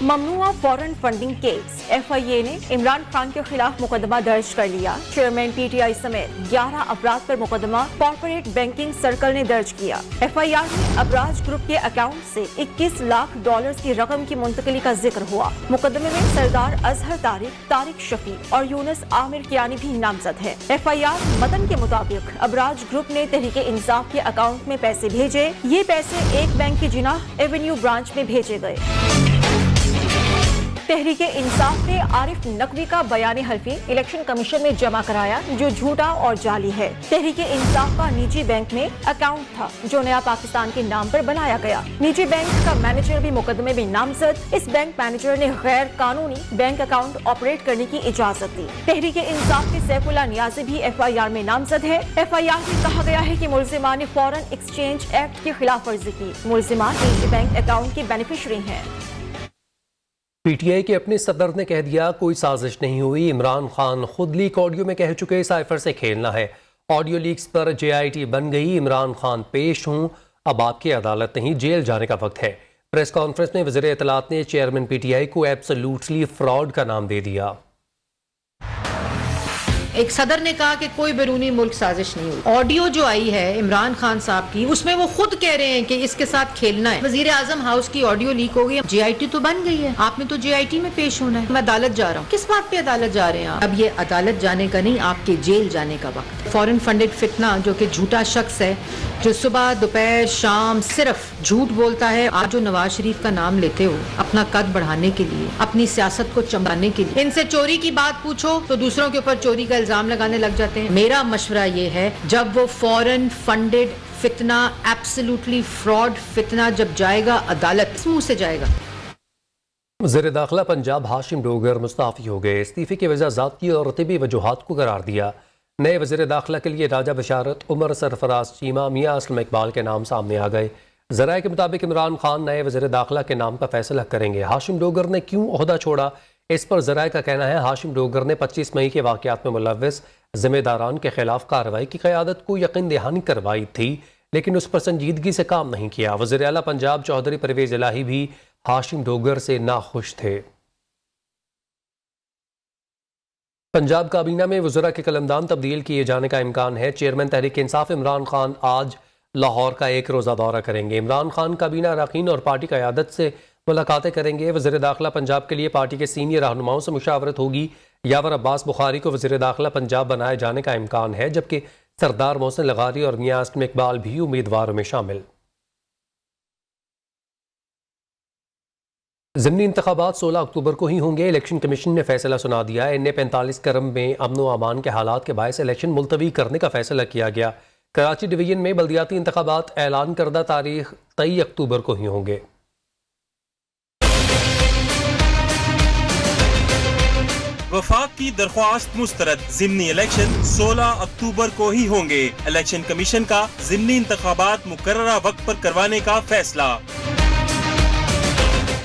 ممنوع فورن funding case, FIA نے عمران خان کے خلاف مقدمہ درج کر لیا۔ چیئرمین PTI سمیت 11 افراد پر مقدمہ کارپوریٹ بینکنگ سرکل نے درج کیا۔ FIR میں ابراج گروپ کے اکاؤنٹ سے $21 لاکھ کی رقم کی منتقلی کا ذکر ہوا۔ مقدمے میں سردار اظہر طارق شفیق اور یونس عامر کیانی بھی نامزد ہے۔ FIR متن کے مطابق ابراج گروپ نے تحریک انصاف کے اکاؤنٹ میں پیسے بھیجے۔ یہ پیسے ایک بینک کی جناح ایونیو برانچ میں بھیجے گئے۔ تحریک انصاف نے عارف نقوی کا بیان حلفی الیکشن کمیشن میں جمع کرایا جو جھوٹا اور جعلی ہے۔ تحریک انصاف کا نجی بینک میں اکاؤنٹ تھا جو نیا پاکستان کے نام پر بنایا گیا۔ نجی بینک کا مینیجر بھی مقدمے میں نامزد۔ اس بینک مینیجر نے غیر قانونی بینک اکاؤنٹ آپریٹ کرنے کی اجازت دی۔ تحریک انصاف کے سیف اللہ نیازی بھی FIR میں نامزد ہے۔ FIR میں کہا گیا ہے کہ ملزمان نے فورن ایکسچینج ایکٹ کی خلاف ورزی کی۔ ملزمان نجی بینک اکاؤنٹ کی بینیفیشری ہیں۔ PTI کے اپنے صدر نے کہہ دیا کوئی سازش نہیں ہوئی، عمران خان خود لیک آڈیو میں کہہ چکے سائفر سے کھیلنا ہے، آڈیو لیکس پر JIT بن گئی، عمران خان پیش ہوں، اب آپ کی عدالت نہیں جیل جانے کا وقت ہے۔ پریس کانفرنس میں وزیر اطلاعات نے چیئرمین PTI کو ایبسولوٹلی فراڈ کا نام دے دیا۔ ایک صدر نے کہا کہ کوئی بیرونی ملک سازش نہیں ہوئی۔ آڈیو جو آئی ہے عمران خان صاحب کی، اس میں وہ خود کہہ رہے ہیں کہ اس کے ساتھ کھیلنا ہے۔ وزیر اعظم ہاؤس کی آڈیو لیک ہو گئی، JIT تو بن گئی ہے، آپ نے تو JIT میں پیش ہونا ہے۔ میں عدالت جا رہا ہوں، کس بات پہ عدالت جا رہے ہیں آپ؟ اب یہ عدالت جانے کا نہیں، آپ کے جیل جانے کا وقت۔ فورن فنڈڈ فتنہ جو کہ جھوٹا شخص ہے، جو صبح دوپہر شام صرف جھوٹ بولتا ہے۔ آپ جو نواز شریف کا نام لیتے ہو اپنا قد بڑھانے کے لیے، اپنی سیاست کو چمکانے کے لیے، ان سے چوری کی بات پوچھو تو دوسروں کے اوپر چوری کا الزام لگانے لگ جاتے ہیں۔ میرا مشورہ یہ ہے جب وہ فورن فنڈڈ فتنہ، ایبسولوٹلی فراڈ فتنہ جب جائے گا عدالت، اس منہ سے جائے گا۔ وزیر داخلہ پنجاب ہاشم ڈوگر مستعفی ہو گئے، استعفے کی وجہ ذاتی اور طبی وجوہات کو قرار دیا۔ نئے وزیر داخلہ کے لیے راجہ بشارت، عمر سرفراز چیمہ، میاں اسلم اقبال کے نام سامنے آ گئے۔ ذرائع کے مطابق عمران خان نئے وزیر داخلہ کے نام کا فیصلہ کریں گے۔ ہاشم ڈوگر نے کیوں عہدہ چھوڑا، اس پر ذرائع کا کہنا ہے ہاشم ڈوگر نے 25 مئی کے واقعات میں ملوث ذمہ داران کے خلاف کارروائی کی قیادت کو یقین دہانی کروائی تھی، لیکن اس پر سنجیدگی سے کام نہیں کیا۔ وزیر اعلیٰ پنجاب چودھری پرویز الہی بھی ہاشم ڈوگر سے ناخوش تھے۔ پنجاب کابینہ میں وزراء کے قلمدان تبدیل کیے جانے کا امکان ہے۔ چیئرمین تحریک انصاف عمران خان آج لاہور کا ایک روزہ دورہ کریں گے۔ عمران خان کابینہ اراکین اور پارٹی قیادت سے ملاقاتیں کریں گے۔ وزیر داخلہ پنجاب کے لیے پارٹی کے سینئر رہنماؤں سے مشاورت ہوگی۔ یاور عباس بخاری کو وزیر داخلہ پنجاب بنائے جانے کا امکان ہے، جبکہ سردار محسن لغاری اور میاں اسلم اقبال بھی امیدواروں میں شامل۔ ضمنی انتخابات 16 اکتوبر کو ہی ہوں گے۔ الیکشن کمیشن نے فیصلہ سنا دیا ہے۔ NA-45 کرم میں امن و امان کے حالات کے باعث الیکشن ملتوی کرنے کا فیصلہ کیا گیا۔ کراچی ڈویژن میں بلدیاتی انتخابات اعلان کردہ تاریخ 23 اکتوبر کو ہی ہوں گے۔ وفاق کی درخواست مسترد، ضمنی الیکشن 16 اکتوبر کو ہی ہوں گے۔ الیکشن کمیشن کا ضمنی انتخابات مقررہ وقت پر کروانے کا فیصلہ۔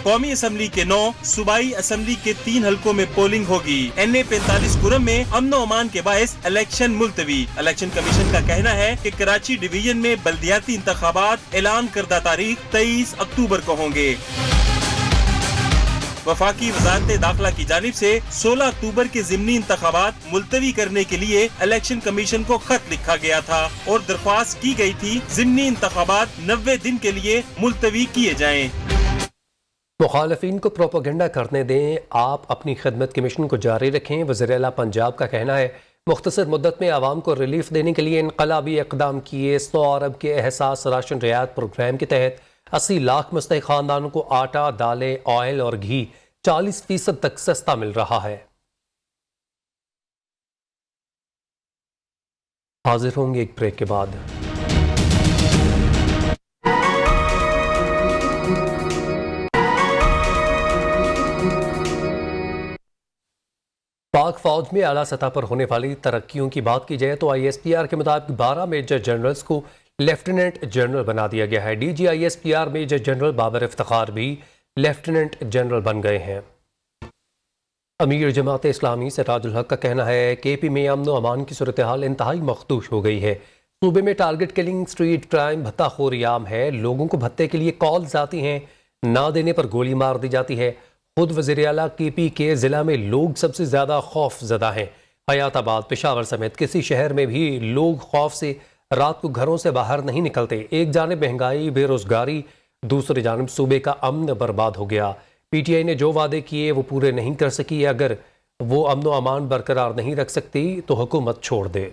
قومی اسمبلی کے 9، صوبائی اسمبلی کے 3 حلقوں میں پولنگ ہوگی۔ NA-45 کرم میں امن و امان کے باعث الیکشن ملتوی۔ الیکشن کمیشن کا کہنا ہے کہ کراچی ڈویژن میں بلدیاتی انتخابات اعلان کردہ تاریخ 23 اکتوبر کو ہوں گے۔ وفاقی وزارت داخلہ کی جانب سے 16 اکتوبر کے ضمنی انتخابات ملتوی کرنے کے لیے الیکشن کمیشن کو خط لکھا گیا تھا اور درخواست کی گئی تھی ضمنی انتخابات 90 دن کے لیے ملتوی کیے جائیں۔ مخالفین کو پروپیگنڈا کرنے دیں، آپ اپنی خدمت کمیشن کو جاری رکھیں۔ وزیر اعلیٰ پنجاب کا کہنا ہے مختصر مدت میں عوام کو ریلیف دینے کے لیے انقلابی اقدام کیے۔ 100 ارب کے احساس راشن رعایت پروگرام کے تحت 80 لاکھ مستحق خاندانوں کو آٹا، دالیں، آئل اور گھی 40% تک سستا مل رہا ہے۔ حاضر ہوں گے ایک بریک کے بعد۔ پاک فوج میں اعلیٰ سطح پر ہونے والی ترقیوں کی بات کی جائے تو ISPR کے مطابق 12 میجر جنرلز کو لیفٹیننٹ جنرل بنا دیا گیا ہے۔ DG ISPR major general Babar Iftikhar بھی لیفٹیننٹ جنرل بن گئے ہیں۔ امیر جماعت اسلامی سراج الحق کا کہنا ہے کہ AP میں امن و امان کی صورتحال انتہائی مخدوش ہو گئی ہے۔ صوبے میں ٹارگٹ کلنگ، اسٹریٹ کرائم، بھتہ خوری عام ہے۔ لوگوں کو بھتے کے لیے کالز آتی ہیں، نہ دینے پر گولی مار دی جاتی ہے۔ خود وزیر اعلیٰ KP کے ضلع میں لوگ سب سے زیادہ خوف زدہ ہیں۔ حیات آباد، پشاور سمیت کسی شہر میں بھی لوگ خوف سے رات کو گھروں سے باہر نہیں نکلتے۔ ایک جانب مہنگائی، بے روزگاری، دوسری جانب صوبے کا امن برباد ہو گیا۔ PTI نے جو وعدے کیے وہ پورے نہیں کر سکی۔ اگر وہ امن و امان برقرار نہیں رکھ سکتی تو حکومت چھوڑ دے۔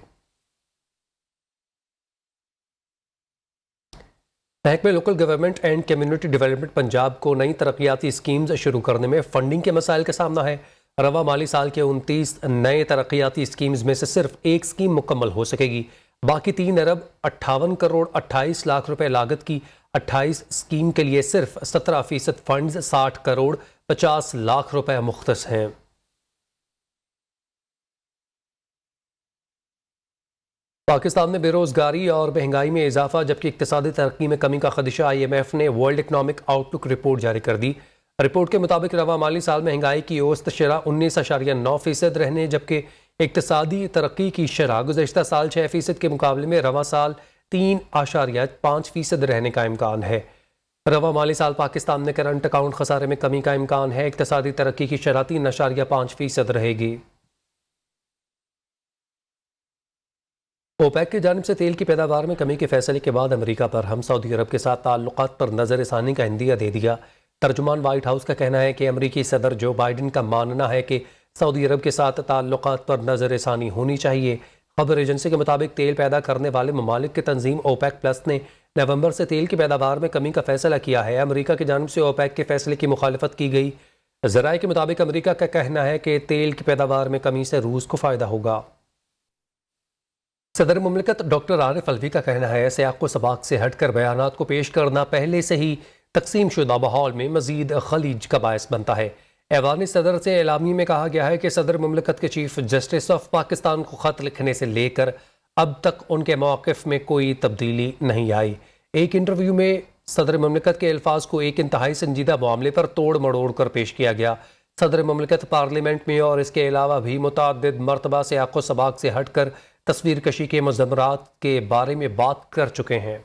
محکمہ local government and community development Punjab کو نئی ترقیاتی اسکیمز شروع کرنے میں فنڈنگ کے مسائل کا سامنا ہے۔ رواں مالی سال کے 29 نئے ترقیاتی اسکیمز میں سے صرف ایک اسکیم مکمل ہو سکے گی۔ باقی 3 ارب 58 کروڑ 28 لاکھ روپے لاگت کی 28 اسکیم کے لیے صرف 17% فنڈز 60 کروڑ 50 لاکھ روپے مختص ہیں۔ پاکستان میں بے روزگاری اور مہنگائی میں اضافہ جبکہ اقتصادی ترقی میں کمی کا خدشہ۔ IMF نے ورلڈ اکنامک آؤٹ لک رپورٹ جاری کر دی۔ رپورٹ کے مطابق رواں مالی سال مہنگائی کی اوسط شرح 19.9% رہنے جبکہ اقتصادی ترقی کی شرح گزشتہ سال 6% کے مقابلے میں رواں سال 3.5% رہنے کا امکان ہے۔ رواں مالی سال پاکستان میں کرنٹ اکاؤنٹ خسارے میں کمی کا امکان ہے۔ اقتصادی ترقی کی شرح 3.5% رہے گی۔ اوپیک کی جانب سے تیل کی پیداوار میں کمی کے فیصلے کے بعد امریکہ پر ہم سعودی عرب کے ساتھ تعلقات پر نظر ثانی کا عندیہ دے دیا۔ ترجمان وائٹ ہاؤس کا کہنا ہے کہ امریکی صدر جو بائیڈن کا ماننا ہے کہ سعودی عرب کے ساتھ تعلقات پر نظر ثانی ہونی چاہیے۔ خبر ایجنسی کے مطابق تیل پیدا کرنے والے ممالک کی تنظیم اوپیک پلس نے نومبر سے تیل کی پیداوار میں کمی کا فیصلہ کیا ہے۔ امریکہ کی جانب سے اوپیک کے فیصلے کی مخالفت کی گئی۔ ذرائع کے مطابق امریکہ کا کہنا ہے کہ تیل کی پیداوار میں کمی سے روس کو فائدہ ہوگا۔ صدر مملکت ڈاکٹر عارف علوی کا کہنا ہے سیاق و سباق سے ہٹ کر بیانات کو پیش کرنا پہلے سے ہی تقسیم شدہ ماحول میں مزید خلیج کا باعث بنتا ہے۔ ایوان صدر سے اعلامیے میں کہا گیا ہے کہ صدر مملکت کے چیف جسٹس آف پاکستان کو خط لکھنے سے لے کر اب تک ان کے موقف میں کوئی تبدیلی نہیں آئی۔ ایک انٹرویو میں صدر مملکت کے الفاظ کو ایک انتہائی سنجیدہ معاملے پر توڑ مڑوڑ کر پیش کیا گیا۔ صدر مملکت پارلیمنٹ میں اور اس کے علاوہ بھی متعدد مرتبہ سیاق و سباق سے ہٹ کر تصویر کشی کے مضمرات کے بارے میں بات کر چکے ہیں۔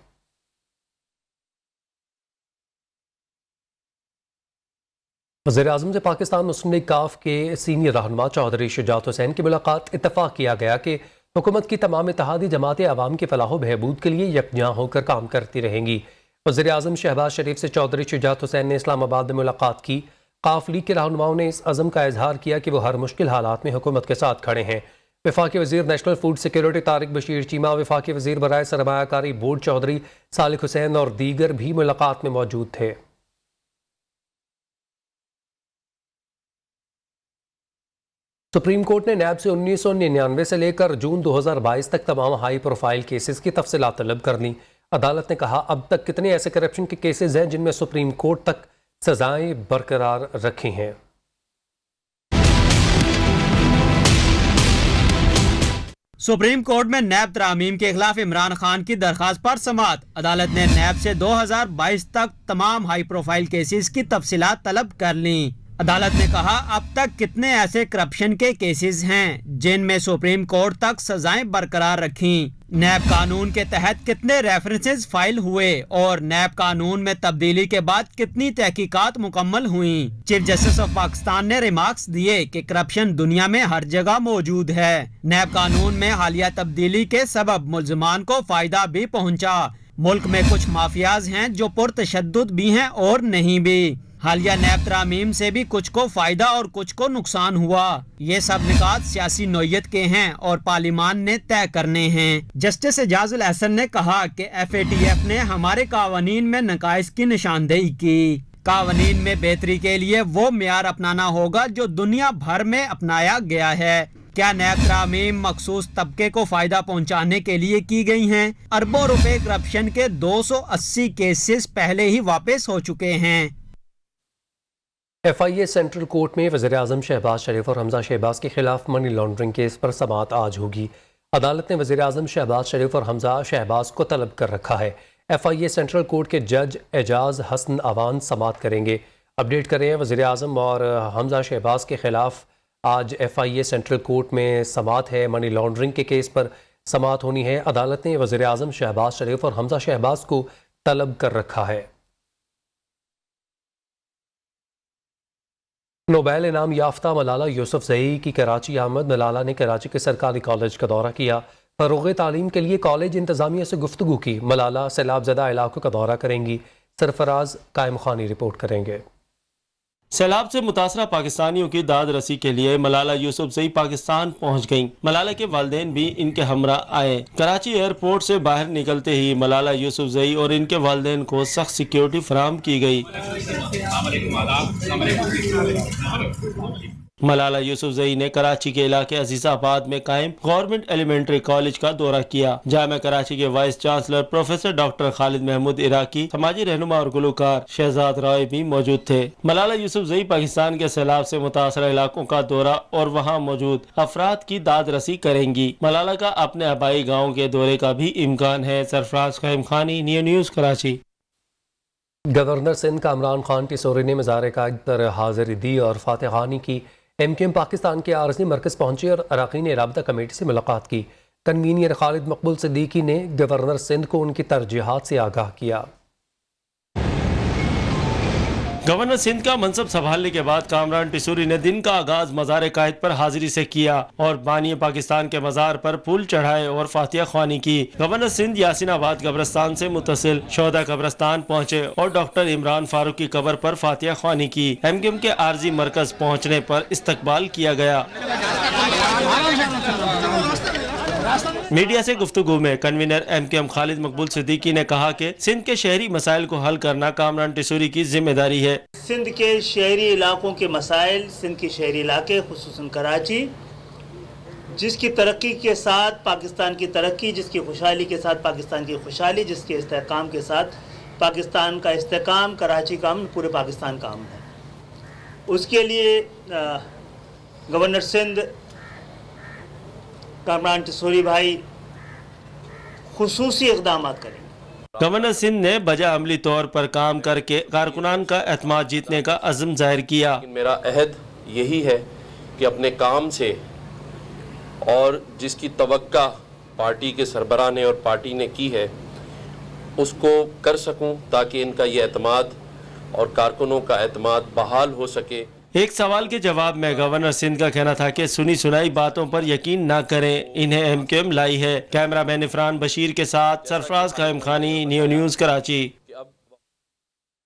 وزیراعظم سے پاکستان مسلم لیگ کاف کے سینئر رہنما چودھری شجاعت حسین کی ملاقات۔ اتفاق کیا گیا کہ حکومت کی تمام اتحادی جماعتیں عوام کے فلاح و بہبود کے لیے یکجاں ہو کر کام کرتی رہیں گی۔ وزیراعظم شہباز شریف سے چودھری شجاعت حسین نے اسلام آباد میں ملاقات کی۔ کاف لیگ کے رہنماؤں نے اس عزم کا اظہار کیا کہ وہ ہر مشکل حالات میں حکومت کے ساتھ کھڑے ہیں۔ وفاقی وزیر national food security Tariq Bashir Cheema, وفاقی وزیر برائے سرمایہ کاری بورڈ چودھری صالح حسین اور دیگر بھی ملاقات میں موجود تھے۔ سپریم کورٹ نے نیب سے 1999 سے لے کر جون 2022 تک تمام ہائی پروفائل کیسز کی تفصیلات طلب کر لیں۔ عدالت نے کہا اب تک کتنے ایسے کرپشن کے کیسز ہیں جن میں سپریم کورٹ تک سزائیں برقرار رکھی ہیں۔ سپریم کورٹ میں نیب ترامیم کے خلاف عمران خان کی درخواست پر سماعت۔ عدالت نے نیب سے 2022 تک تمام ہائی پروفائل کیسز کی تفصیلات طلب کر لیں۔ عدالت نے کہا اب تک کتنے ایسے کرپشن کے کیسز ہیں جن میں سپریم کورٹ تک سزائیں برقرار رکھیں، نیب قانون کے تحت کتنے ریفرنسز فائل ہوئے اور نیب قانون میں تبدیلی کے بعد کتنی تحقیقات مکمل ہوئیں۔ چیف جسٹس آف پاکستان نے ریمارکس دیے کہ کرپشن دنیا میں ہر جگہ موجود ہے۔ نیب قانون میں حالیہ تبدیلی کے سبب ملزمان کو فائدہ بھی پہنچا۔ ملک میں کچھ مافیاز ہیں جو پرتشدد بھی ہیں اور نہیں بھی۔ حالیہ نیب ترامیم سے بھی کچھ کو فائدہ اور کچھ کو نقصان ہوا۔ یہ سب نکات سیاسی نوعیت کے ہیں اور پارلیمان نے طے کرنے ہیں۔ جسٹس اعجاز الاحسن نے کہا کہ FATF نے ہمارے قوانین میں نقائص کی نشاندہی کی۔ قوانین میں بہتری کے لیے وہ معیار اپنانا ہوگا جو دنیا بھر میں اپنایا گیا ہے۔ کیا نیب ترامیم مخصوص طبقے کو فائدہ پہنچانے کے لیے کی گئی ہیں؟ اربوں روپے کرپشن کے 280 کیسز پہلے ہی واپس ہو چکے ہیں۔ FIA سینٹرل کورٹ میں وزیراعظم شہباز شریف اور حمزہ شہباز کے خلاف منی لانڈرنگ کیس پر سماعت آج ہوگی۔ عدالت نے وزیراعظم شہباز شریف اور حمزہ شہباز کو طلب کر رکھا ہے۔ FIA سینٹرل کورٹ کے جج اعجاز حسن اوان سماعت کریں گے۔ اپڈیٹ کریں، وزیراعظم اور حمزہ شہباز کے خلاف آج FIA سینٹرل کورٹ میں سماعت ہے۔ منی لانڈرنگ کے کیس پر سماعت ہونی ہے۔ عدالت نے وزیراعظم شہباز شریف اور حمزہ شہباز کو طلب کر رکھا ہے۔ نوبیل انعام یافتہ ملالہ یوسفزئی کی کراچی آمد۔ ملالہ نے کراچی کے سرکاری کالج کا دورہ کیا، فروغ تعلیم کے لیے کالج انتظامیہ سے گفتگو کی۔ ملالہ سیلاب زدہ علاقوں کا دورہ کریں گی۔ سرفراز قائم خانی رپورٹ کریں گے۔ سیلاب سے متاثرہ پاکستانیوں کی داد رسی کے لیے ملالہ یوسفزئی پاکستان پہنچ گئیں۔ ملالہ کے والدین بھی ان کے ہمراہ آئے۔ کراچی ایئرپورٹ سے باہر نکلتے ہی ملالہ یوسفزئی اور ان کے والدین کو سخت سیکیورٹی فراہم کی گئی۔ ملالہ یوسفزئی نے کراچی کے علاقے عزیز آباد میں قائم گورنمنٹ ایلیمنٹری کالج کا دورہ کیا۔ جامعہ کراچی کے وائس چانسلر پروفیسر ڈاکٹر خالد محمود عراقی، سماجی رہنما اور گلوکار شہزاد رائے بھی موجود تھے۔ ملالہ یوسفزئی پاکستان کے سیلاب سے متاثرہ علاقوں کا دورہ اور وہاں موجود افراد کی داد رسی کریں گی۔ ملالہ کا اپنے آبائی گاؤں کے دورے کا بھی امکان ہے۔ سرفراز Qaim Khani, Neo News Karachi. Governor Sindh کا عمران خان ٹیسوری نے مزار قائد پر حاضری دی اور فاتح خانی کی ایم کیو ایم پاکستان کے عارضی مرکز پہنچے اور اراکین رابطہ کمیٹی سے ملاقات کی۔ کنوینر خالد مقبول صدیقی نے گورنر سندھ کو ان کی ترجیحات سے آگاہ کیا۔ گورنر سندھ کا منصب سنبھالنے کے بعد کامران ٹیسوری نے دن کا آغاز مزار قائد پر حاضری سے کیا اور بانی پاکستان کے مزار پر پھول چڑھائے اور فاتحہ خوانی کی۔ گورنر سندھ یاسین آباد قبرستان سے متصل شہداء قبرستان پہنچے اور ڈاکٹر عمران فاروق کی قبر پر فاتحہ خوانی کی۔ ایم کیو ایم کے عارضی مرکز پہنچنے پر استقبال کیا گیا۔ میڈیا سے گفتگو میں کنوینر ایم کیو ایم خالد مقبول صدیقی نے کہا کہ سندھ کے شہری مسائل کو حل کرنا کامران ٹیسوری کی ذمہ داری ہے۔ سندھ کے شہری علاقوں کے مسائل، سندھ کے شہری علاقے خصوصاً کراچی، جس کی ترقی کے ساتھ پاکستان کی ترقی، جس کی خوشحالی کے ساتھ پاکستان کی خوشحالی، جس کے استحکام کے ساتھ پاکستان کا استحکام، کراچی کا امن، پورے پاکستان کا امن ہے۔ اس کے لیے گورنر سندھ کامران ٹیسوری بھائی خصوصی اقدامات کریں گے۔ گورنر سندھ نے بجا عملی طور پر کام کر کے کارکنان کا اعتماد جیتنے کا عزم ظاہر کیا۔ میرا عہد یہی ہے کہ اپنے کام سے اور جس کی توقع پارٹی کے سربراہ نے اور پارٹی نے کی ہے اس کو کر سکوں تاکہ ان کا یہ اعتماد اور کارکنوں کا اعتماد بحال ہو سکے۔ ایک سوال کے جواب میں گورنر سندھ کا کہنا تھا کہ سنی سنائی باتوں پر یقین نہ کریں، انہیں ایم کیو ایم لائی ہے۔ کیمرہ مین عفران بشیر کے ساتھ Sarfaraz Qaim Khani, Neo News Karachi.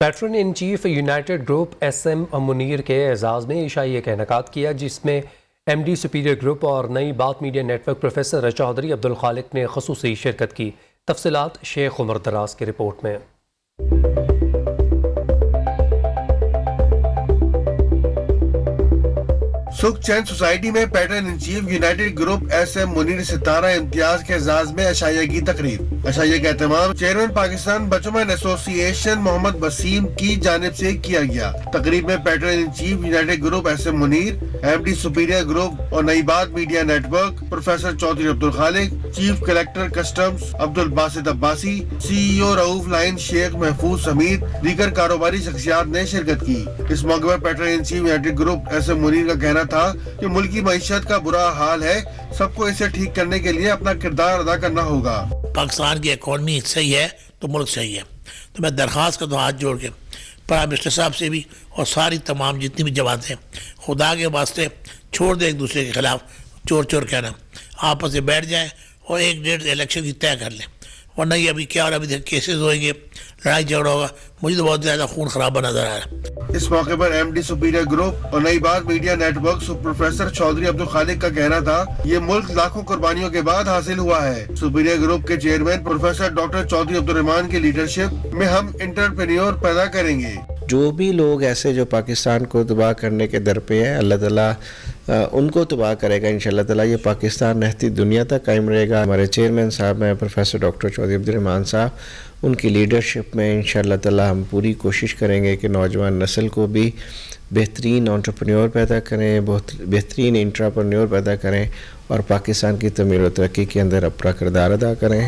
Patron in chief United group S M Munir کے اعزاز میں عشائی کا انعقاد کیا، جس میں ایم ڈی سپیریئر گروپ اور Nai Baat media network professor Chaudhry Abdul Khaliq نے خصوصی شرکت کی۔ تفصیلات شیخ عمر دراز کی رپورٹ میں۔ سکھ چین سوسائٹی میں patron in chief United group S M Munir Sitara Imtiaz کے اعزاز میں عشائیہ کی تقریب۔ عشائیہ کا اہتمام چیئرمین پاکستان بچمن ایسوسی ایشن محمد وسیم کی جانب سے کیا گیا۔ تقریب میں patron in chief United group S M Munir, M D Superior group اور Nai Baat media network professor Chaudhry Abdul Khaliq, chief collector customs Abdul Basit Abbasi, C E O Rauf لائن شیخ محفوظ سمیت دیگر کاروباری شخصیات نے شرکت کی۔ اس موقع پر patron in chief United group S M Munir کا کہنا تھا کہ ملکی معیشت کا برا حال ہے، سب کو اسے ٹھیک کرنے کے لیے اپنا کردار ادا کرنا ہوگا۔ پاکستان کی اکانومی صحیح ہے تو ملک صحیح ہے، تو میں درخواست کرتا ہوں ہاتھ جوڑ کے پرائم منسٹر صاحب سے بھی اور ساری تمام جتنی بھی جماعتیں، خدا کے واسطے چھوڑ دیں ایک دوسرے کے خلاف چور چور کہنا، آپس میں بیٹھ جائیں اور ایک ڈیٹ الیکشن کی طے کر لیں، ورنہ یہ ابھی کیا اور ابھی کیسز ہوئیں گے، لڑائی جھگڑا ہوگا، مجھے تو بہت زیادہ خون خرابہ نظر آ رہا ہے۔ اس موقع پر ایم ڈی سپیریئر گروپ اور Nai Baat media network professor Chaudhry Abdul Khaliq کا کہنا تھا یہ ملک لاکھوں قربانیوں کے بعد حاصل ہوا ہے۔ سپیریئر گروپ کے chairman professor doctor Chaudhry Abdul Rehman کی لیڈرشپ میں ہم انٹرپرینیور پیدا کریں گے۔ جو بھی لوگ ایسے جو پاکستان کو تباہ کرنے کے در پہ ہیں، اللہ تعالیٰ ان کو تباہ کرے گا انشاءاللہ تعالیٰ۔ یہ پاکستان رہتی دنیا تک قائم رہے گا۔ ہمارے چیئرمین صاحب ہیں پروفیسر ڈاکٹر چودھری عبدالرحمان صاحب، ان کی لیڈرشپ میں انشاءاللہ تعالیٰ ہم پوری کوشش کریں گے کہ نوجوان نسل کو بھی بہترین انٹرپرینیور پیدا کریں، بہترین انٹرپرینیور پیدا کریں اور پاکستان کی تعمیر و ترقی کے اندر اپنا کردار ادا کریں۔